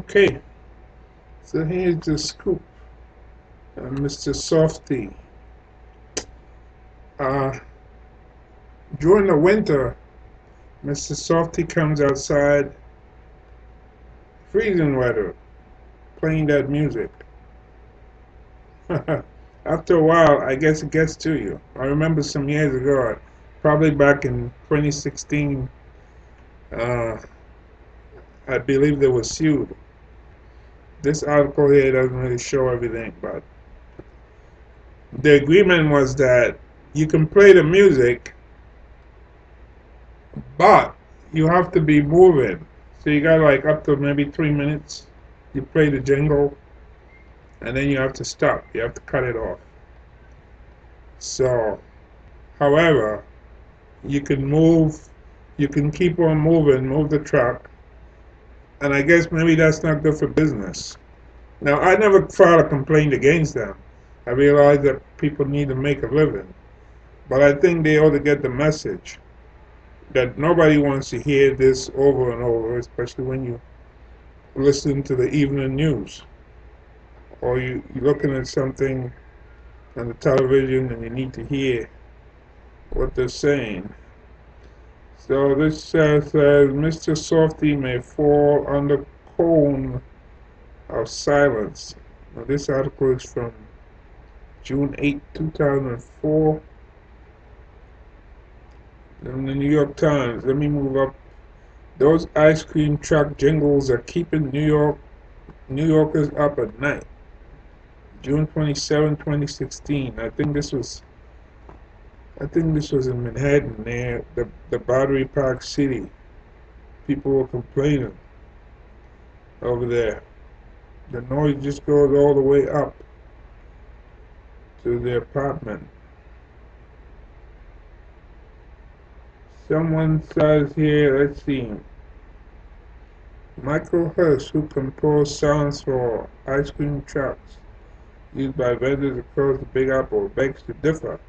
Okay, so here's the scoop. Mr. Softee. Uh, During the winter, Mr. Softee comes outside, freezing weather, playing that music. After a while, I guess it gets to you. I remember some years ago, probably back in 2016, uh, I believe they were sued. This article here doesn't really show everything, but the agreement was that you can play the music, but you have to be moving. So you got like up to maybe 3 minutes. You play the jingle, and then you have to stop. You have to cut it off. So, however, you can move, you can keep on moving, move the truck, and I guess maybe that's not good for business. Now, I never filed a complaint against them. I realize that people need to make a living, but I think they ought to get the message that nobody wants to hear this over and over, especially when you listen to the evening news or you're looking at something on the television and you need to hear what they're saying. So this says Mr. Softee may fall under cone of silence. Now this article is from June 8, 2004. In the New York Times. Let me move up. Those ice cream truck jingles are keeping New Yorkers up at night. June 27, 2016. I think this was in Manhattan, near the Battery Park City. People were complaining over there. The noise just goes all the way up to their apartment. Someone says here, let's see. Michael Hirsch, who composed songs for ice cream trucks used by vendors across the Big Apple, begs to differ.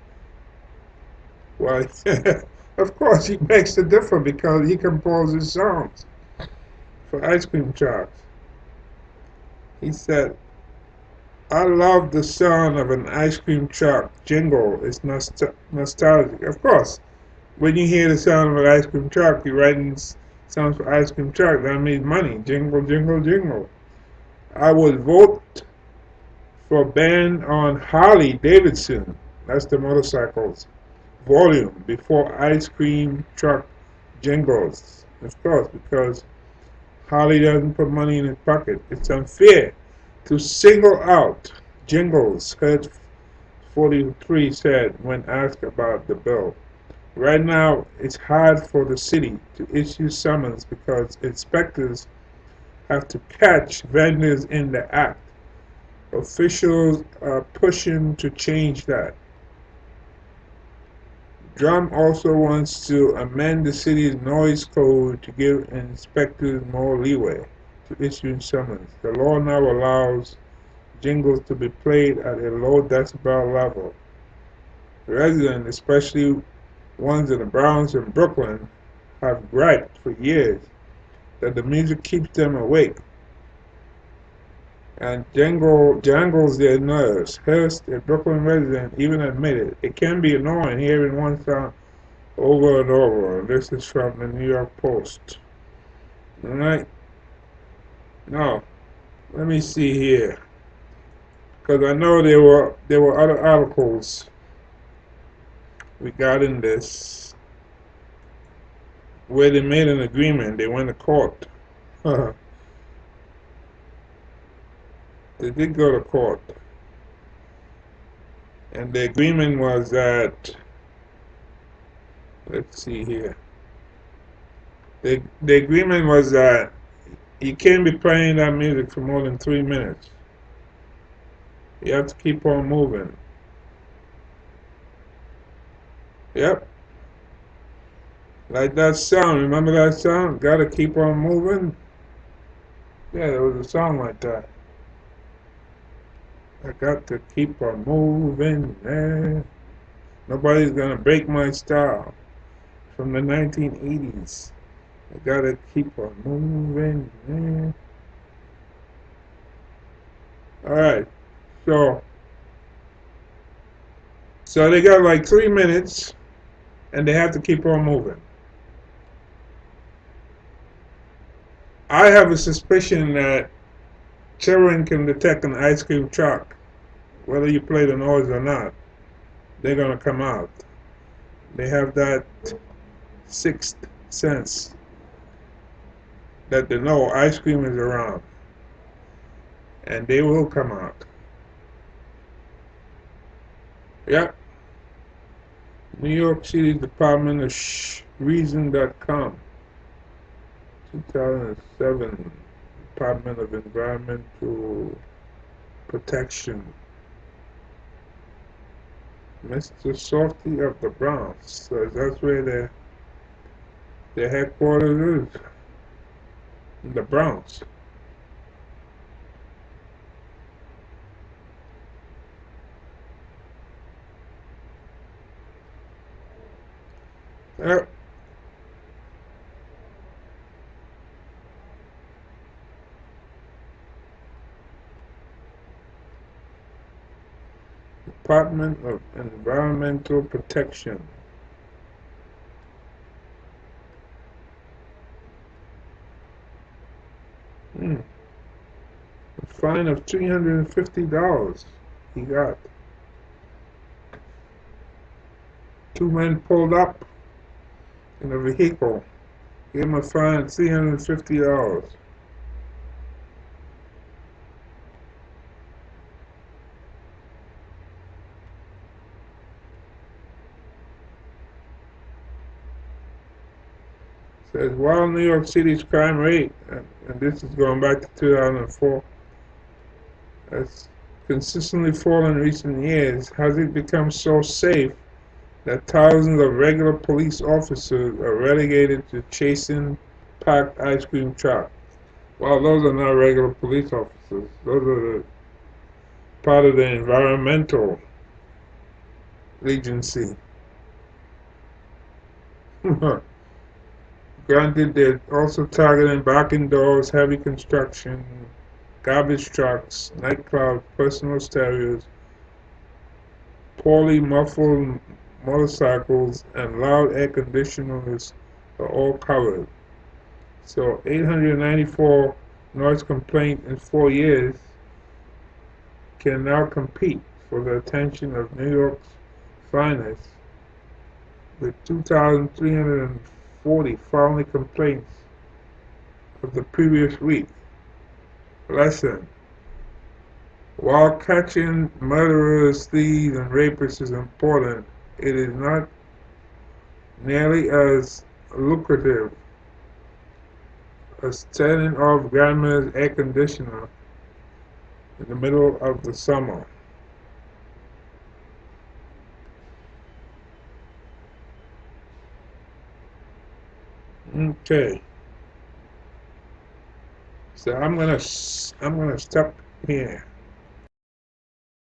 Why, of course he begs to differ because he composes songs for ice cream trucks. He said, I love the sound of an ice cream truck jingle. It's nostalgic. Of course, when you hear the sound of an ice cream truck, you're writing songs for ice cream truck. That means money. Jingle, jingle, jingle. I would vote for a ban on Harley Davidson. That's the motorcycles. Volume before ice cream truck jingles. Of course, because Harley doesn't put money in his pocket. It's unfair to single out jingles, Hertz 43 said when asked about the bill. Right now, it's hard for the city to issue summons because inspectors have to catch vendors in the act. Officials are pushing to change that. Drum also wants to amend the city's noise code to give inspectors more leeway to issue summons. The law now allows jingles to be played at a low decibel level. Residents, especially ones in the Bronx and Brooklyn, have griped for years that the music keeps them awake and jangles their nerves. Hurst, a Brooklyn resident, even admitted it can be annoying hearing one sound over and over. This is from the New York Post. Alright? Now, let me see here. Because I know there were other articles regarding this where they made an agreement. They went to court. They did go to court. And the agreement was that, let's see here. The agreement was that you can't be playing that music for more than 3 minutes. You have to keep on moving. Yep. Like that song. Remember that song? Gotta keep on moving? Yeah, there was a song like that. I got to keep on moving. Nobody's gonna break my style. From the 1980s. I gotta keep on moving. All right. So, so they got like 3 minutes, and they have to keep on moving. I have a suspicion that children can detect an ice cream truck, whether you play the noise or not. They're gonna come out. They have that sixth sense that they know ice cream is around, and they will come out. Yep. New York City Department of Reason.com, 2007, Department of Environmental Protection. Mr. Softee of the Bronx. So that's where their headquarters is, in the Bronx. Yep. Department of Environmental Protection. A fine of $350 he got. Two men pulled up in a vehicle. Gave him a fine of $350. Says while New York City's crime rate, and this is going back to 2004, has consistently fallen in recent years, has it become so safe that thousands of regular police officers are relegated to chasing packed ice cream trucks? Well, those are not regular police officers. Those are part of the environmental agency. Granted, they're also targeting barking dogs, heavy construction, garbage trucks, nightclubs, personal stereos, poorly muffled motorcycles, and loud air conditioners are all covered. So 894 noise complaints in 4 years can now compete for the attention of New York's finest, with 2,340 filing complaints of the previous week. Lesson: while catching murderers, thieves, and rapists is important, it is not nearly as lucrative as turning off grandma's air conditioner in the middle of the summer. Okay, so I'm gonna stop here.